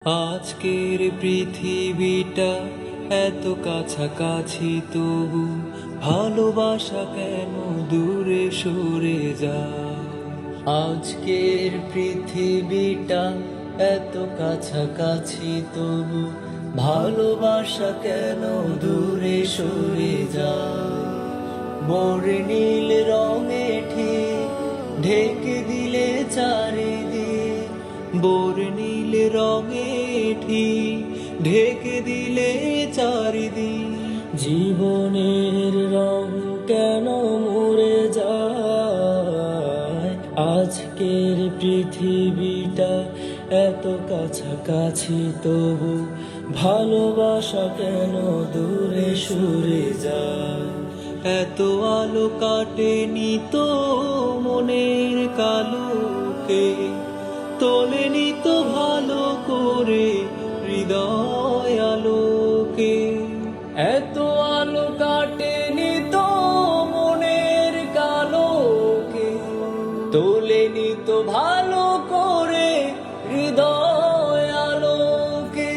আজকের পৃথিবীটা এত কাছাকাছি, তবু ভালোবাসা কেন দূরে সরে যায়? আজকের পৃথিবীটা এত কাছাকাছি, তবু ভালোবাসা কেন দূরে সরে যায়? বর্ণিল রঙে ঠিক ঢেকে দিলে চারিদিক, বর্ণিল রঙে ঠিক ঢেকে দিলে চারিদিক। জীবনের রং কেন মরে যায়? আজকের পৃথিবীটা এত কাছাকাছি, তবু ভালোবাসা কেন দূরে সরে যায়? এত আলো কাটেনি তো মনের কালোকে, তোলেনি তো ভালো করে হৃদয় আলোকে। এত আলো কাটেনি তো মনের কালোকে, তোলেনি তো ভালো করে হৃদয় আলোকে।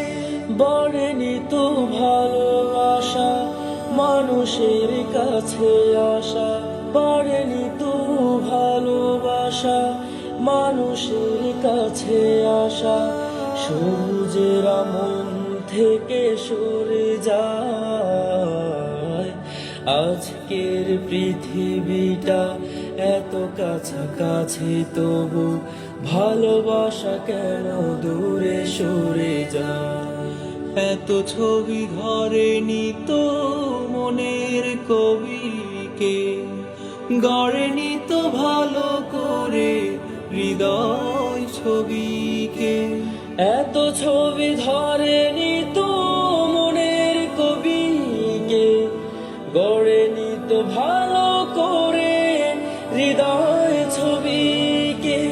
বড়েনি তো ভালোবাসা মানুষের কাছে আসা, বাড়েনি তো ভালোবাসা মানুষের কাছে আসা। সূর্যেরা মন থেকে সরে যায়। আজকের পৃথিবীটা এত কাছাকাছি, তবু ভালোবাসা কেন দূরে সরে যায়? এত ছবি ধরেনি তো মনের কবিকে, গড়েনি তো ভালো করে হৃদয় ছবিকে। এত ছবি ধরেনি তো মনের কবিকে, গড়েনি তো ভালো করে হৃদয় ছবিকে।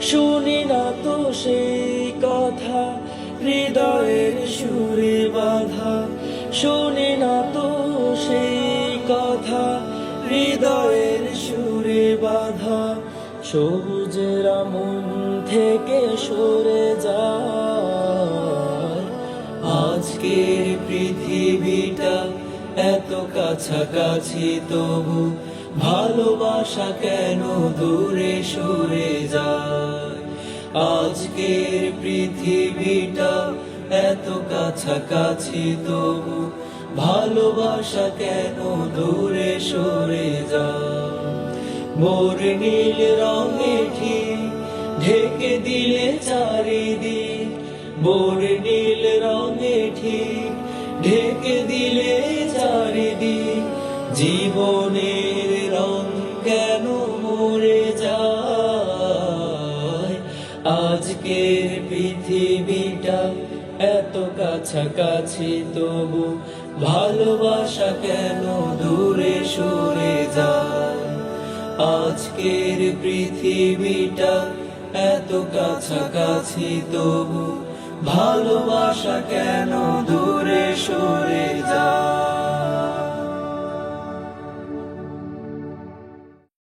শুনি না তো সেই কথা হৃদয়ের সুরে বাঁধা, শুনি না তো সেই কথা হৃদয়ের সুরে বাঁধা। সবুজেরা মন থেকে সরে যায়। আজকের পৃথিবীটা এত কাছাকাছি, তবু ভালোবাসা কেন দূরে সরে যায়? আজকের পৃথিবীটা এত কাছাকাছি, তবু ভালোবাসা কেন দূরে সরে যায়? বর্ণিল রঙে ঠিক ঢেকে দিলে চারিদিক, বর্ণিল রঙে ঠিক ঢেকে দিলে চারিদিক। জীবনের রং কেন মরে যায়? আজকের পৃথিবীটা এত কাছাকাছি, তবু ভালোবাসা কেন দূরে সরে যায়? আজকের পৃথিবীটা এত কাছাকাছি, তবু ভালোবাসা কেন দূরে সরে যায়?